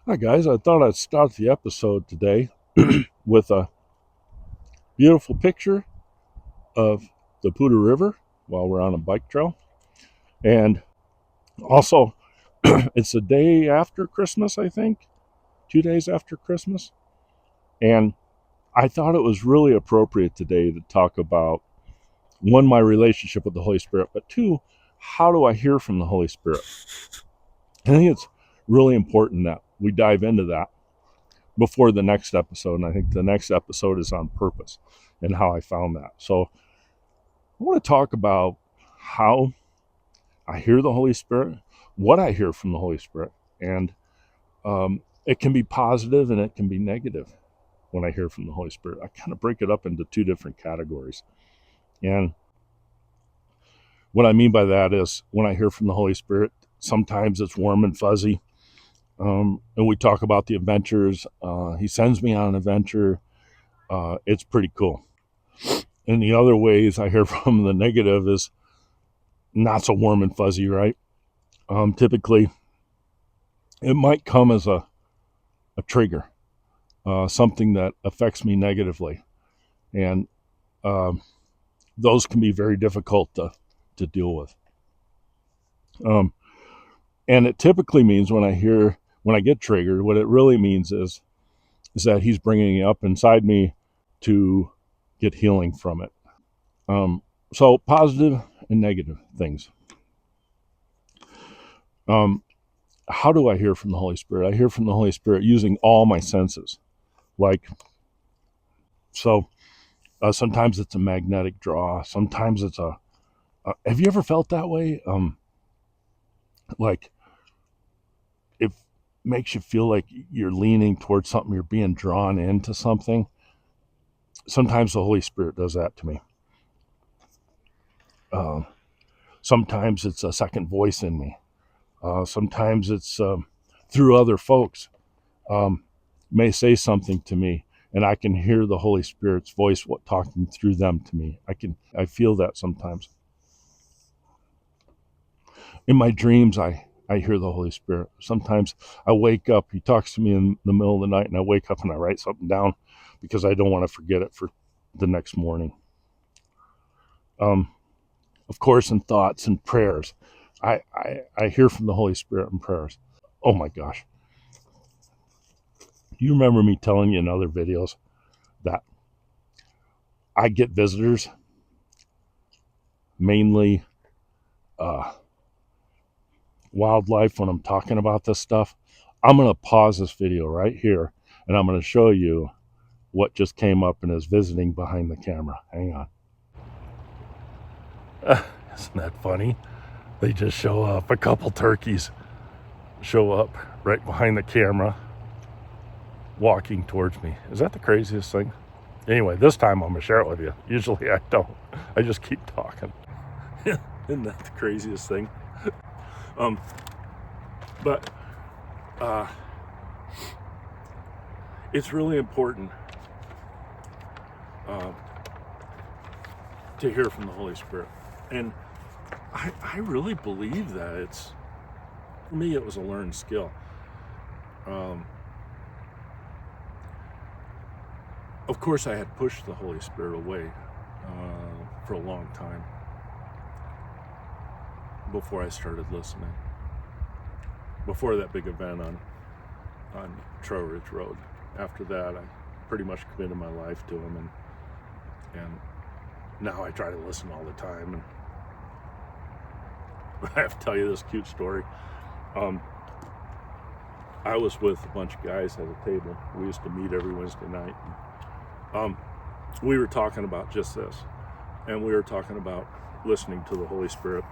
Hi, guys. I thought I'd start the episode today with a beautiful picture of the Poudre River while we're on a bike trail. And also, it's the day after Christmas, I think, 2 days after Christmas. And I thought it was really appropriate today to talk about one, my relationship with the Holy Spirit, but two, how do I hear from the Holy Spirit? I think it's really important that we dive into that before the next episode. And I think the next episode is on purpose and how I found that. So I want to talk about how I hear the Holy Spirit, what I hear from the Holy Spirit. And it can be positive and it can be negative when I hear from the Holy Spirit. I kind of break it up into two different categories. And what I mean by that is when I hear from the Holy Spirit, sometimes it's warm and fuzzy. And we talk about the adventures. He sends me on an adventure. It's pretty cool. And the other ways I hear from the negative is not so warm and fuzzy, right? Typically, it might come as a trigger, something that affects me negatively. And those can be very difficult to deal with. And it typically means when I get triggered, what it really means is that he's bringing it up inside me to get healing from it. So positive and negative things. How do I hear from the Holy Spirit? I hear from the Holy Spirit using all my senses. Sometimes it's a magnetic draw. Sometimes it's have you ever felt that way? Like it makes you feel like you're leaning towards something, you're being drawn into something. Sometimes the Holy Spirit does that to me. Sometimes it's a second voice in me. Sometimes it's through other folks may say something to me, and I can hear the Holy Spirit's voice talking through them to me. I feel that sometimes. In my dreams, I hear the Holy Spirit. Sometimes I wake up, he talks to me in the middle of the night, and I wake up and I write something down because I don't want to forget it for the next morning. Of course, in thoughts and prayers, I hear from the Holy Spirit in prayers. Oh my gosh. Do you remember me telling you in other videos that I get visitors, mainly wildlife, when I'm talking about this stuff? I'm going to pause this video right here and I'm going to show you what just came up and is visiting behind the camera. Hang on. Isn't that funny? They just show up. A couple turkeys show up right behind the camera walking towards me. Is that the craziest thing? Anyway, this time I'm going to share it with you. Usually I don't. I just keep talking. Isn't that the craziest thing? But it's really important to hear from the Holy Spirit. And I really believe that for me, it was a learned skill. Of course, I had pushed the Holy Spirit away for a long time before I started listening. Before that big event on Ch3 Road. After that, I pretty much committed my life to him, and now I try to listen all the time. And I have to tell you this cute story. I was with a bunch of guys at a table. We used to meet every Wednesday night. We were talking about just this, and we were talking about listening to the Holy Spirit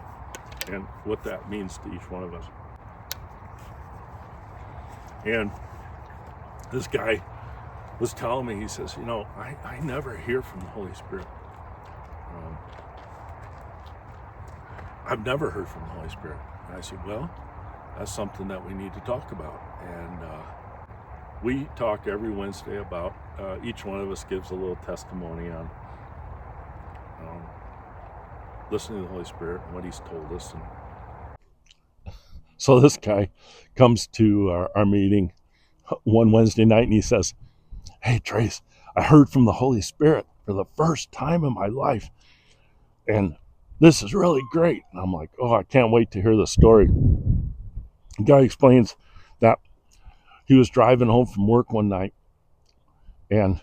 and what that means to each one of us. And this guy was telling me, he says, I never hear from the Holy Spirit. I've never heard from the Holy Spirit. And I said, well, that's something that we need to talk about. And we talk every Wednesday about, each one of us gives a little testimony on listening to the Holy Spirit and what he's told us. And so this guy comes to our meeting, one Wednesday night, and he says, "Hey, Trace, I heard from the Holy Spirit for the first time in my life, and this is really great." And I'm like, "Oh, I can't wait to hear the story." The guy explains that he was driving home from work one night, and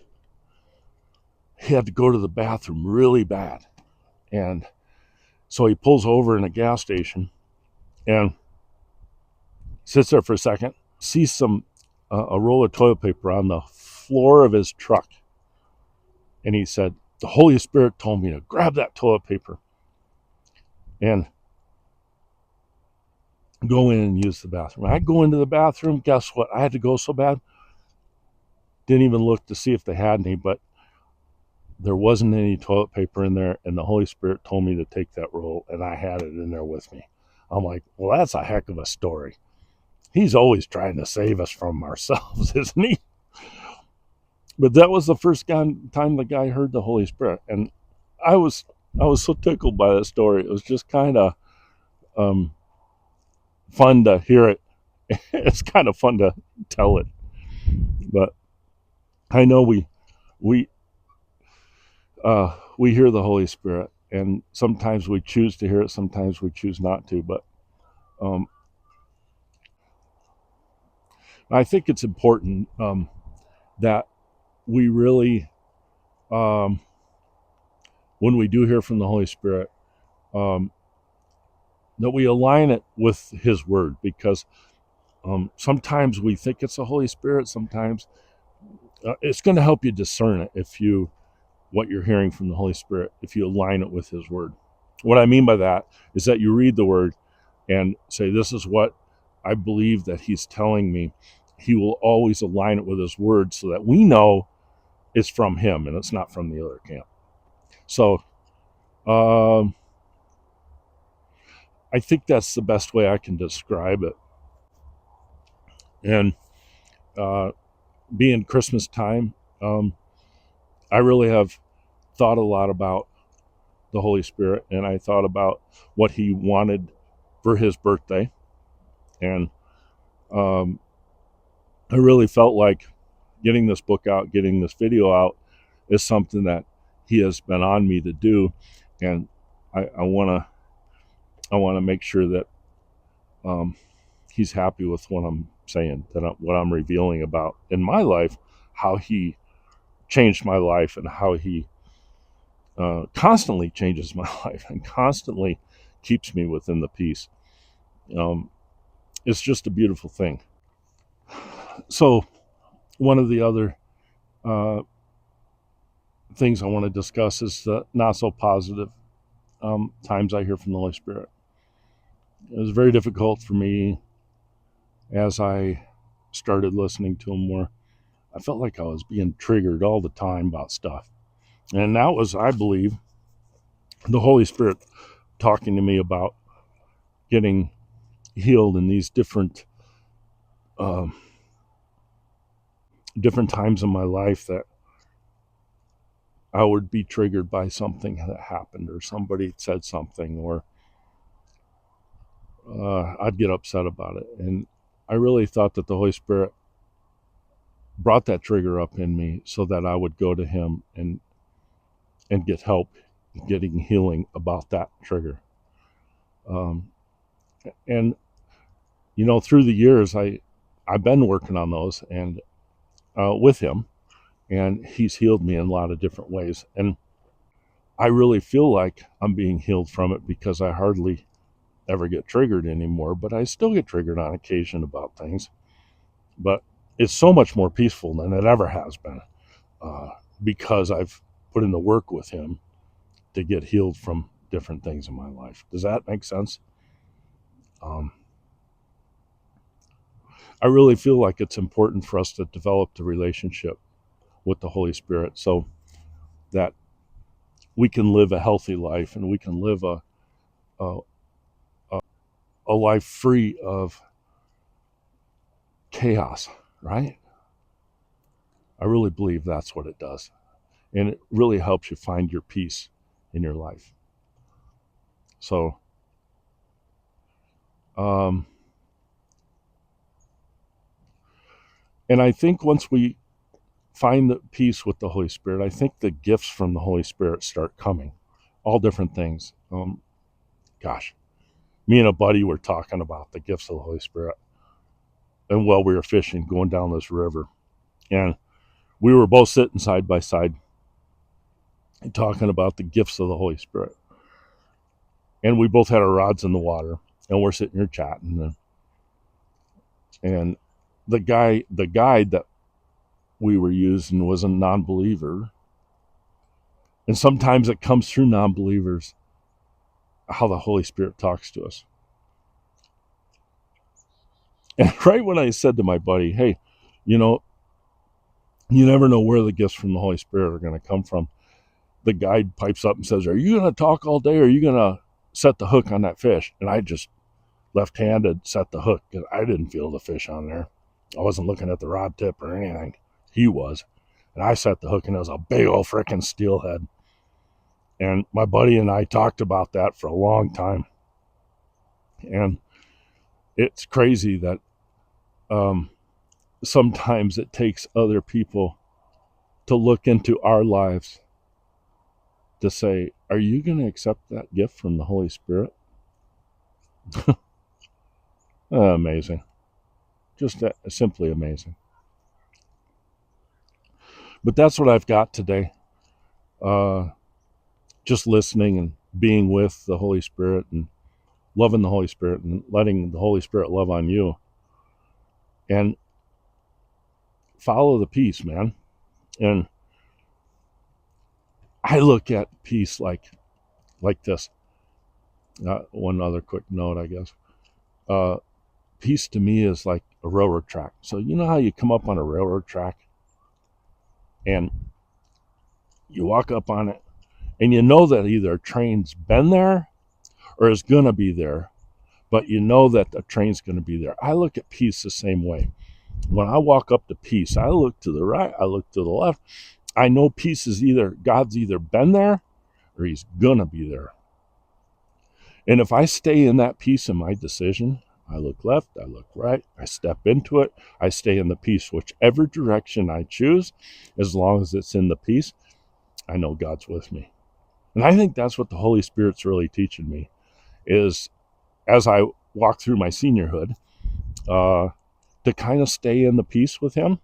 he had to go to the bathroom really bad. And so he pulls over in a gas station and sits there for a second, sees a roll of toilet paper on the floor of his truck. And he said, "The Holy Spirit told me to grab that toilet paper and go in and use the bathroom." I go into the bathroom. Guess what? I had to go so bad. Didn't even look to see if they had any, but there wasn't any toilet paper in there. And the Holy Spirit told me to take that roll, and I had it in there with me. I'm like, well, that's a heck of a story. He's always trying to save us from ourselves, isn't he? But that was the first time the guy heard the Holy Spirit, and I was so tickled by that story. It was just kind of um, fun to hear it. It's kind of fun to tell it, but I know we we hear the Holy Spirit, and sometimes we choose to hear it, sometimes we choose not to. But um, I think it's important that we really, when we do hear from the Holy Spirit, um, that we align it with His Word, because sometimes we think it's the Holy Spirit. Sometimes it's going to help you discern it if you what you're hearing from the Holy Spirit if you align it with His Word. What I mean by that is that you read the Word and say, "This is what I believe that He's telling me." He will always align it with His Word so that we know it's from Him and it's not from the other camp. So um, I think that's the best way I can describe it. And uh, being Christmas time, I really have thought a lot about the Holy Spirit, and I thought about what He wanted for His birthday. And um, I really felt like getting this book out, getting this video out, is something that He has been on me to do, and I want to make sure that um, He's happy with what I'm saying, what I'm revealing about in my life, how He changed my life, and how He constantly changes my life and constantly keeps me within the peace. Um, it's just a beautiful thing. So, one of the other uh, things I want to discuss is the not so positive times I hear from the Holy Spirit. It was very difficult for me as I started listening to Him more. I felt like I was being triggered all the time about stuff. And that was, I believe, the Holy Spirit talking to me about getting healed in these um, different times in my life that I would be triggered by something that happened, or somebody said something, or I'd get upset about it. And I really thought that the Holy Spirit brought that trigger up in me so that I would go to Him and get help getting healing about that trigger. Um, and through the years, I've been working on those and with Him, and He's healed me in a lot of different ways. And I really feel like I'm being healed from it because I hardly ever get triggered anymore, but I still get triggered on occasion about things. But it's so much more peaceful than it ever has been uh, because I've put in the work with Him to get healed from different things in my life. Does that make sense? Um, I really feel like it's important for us to develop the relationship with the Holy Spirit so that we can live a healthy life and we can live a, a life free of chaos, right? I really believe that's what it does. And it really helps you find your peace in your life. So, um, And I think once we find the peace with the Holy Spirit, I think the gifts from the Holy Spirit start coming. All different things. Gosh, me and a buddy were talking about the gifts of the Holy Spirit. And while we were fishing, going down this river. And we were both sitting side by side and talking about the gifts of the Holy Spirit. And we both had our rods in the water. And we're sitting here chatting. And the guide that we were using was a non-believer. And sometimes it comes through non-believers how the Holy Spirit talks to us. And right when I said to my buddy, hey, you know, you never know where the gifts from the Holy Spirit are going to come from, the guide pipes up and says, are you going to talk all day or are you going to set the hook on that fish? And I just left-handed set the hook because I didn't feel the fish on there. I wasn't looking at the rod tip or anything. He was. And I set the hook and it was a big old frickin' steelhead. And my buddy and I talked about that for a long time. And it's crazy that sometimes it takes other people to look into our lives to say, are you going to accept that gift from the Holy Spirit? Amazing. Just simply amazing. But that's what I've got today. Just listening and being with the Holy Spirit and loving the Holy Spirit and letting the Holy Spirit love on you. And follow the peace, man. And I look at peace like this. One other quick note, I guess. Peace to me is like a railroad track. So you know how you come up on a railroad track and you walk up on it and you know that either a train's been there or is going to be there, but you know that the train's going to be there. I look at peace the same way. When I walk up to peace, I look to the right, I look to the left. I know peace is God's either been there or he's going to be there. And if I stay in that peace in my decision, I look left, I look right, I step into it, I stay in the peace, whichever direction I choose, as long as it's in the peace, I know God's with me. And I think that's what the Holy Spirit's really teaching me, is as I walk through my seniorhood, to kind of stay in the peace with him.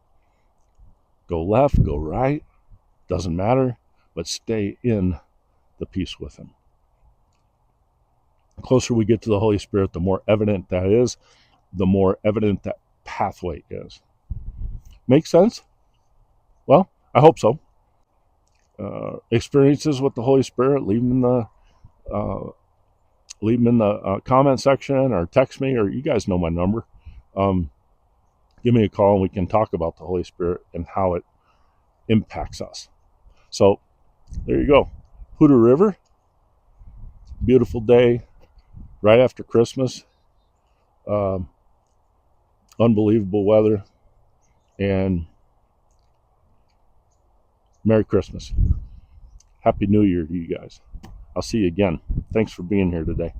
Go left, go right, doesn't matter, but stay in the peace with him. The closer we get to the Holy Spirit, the more evident that is, the more evident that pathway is. Make sense? Well, I hope so. Experiences with the Holy Spirit, leave them in the comment section or text me, or you guys know my number. Give me a call and we can talk about the Holy Spirit and how it impacts us. So there you go. Poudre River, beautiful day right after Christmas. Unbelievable weather, and Merry Christmas. Happy New Year to you guys. I'll see you again. Thanks for being here today.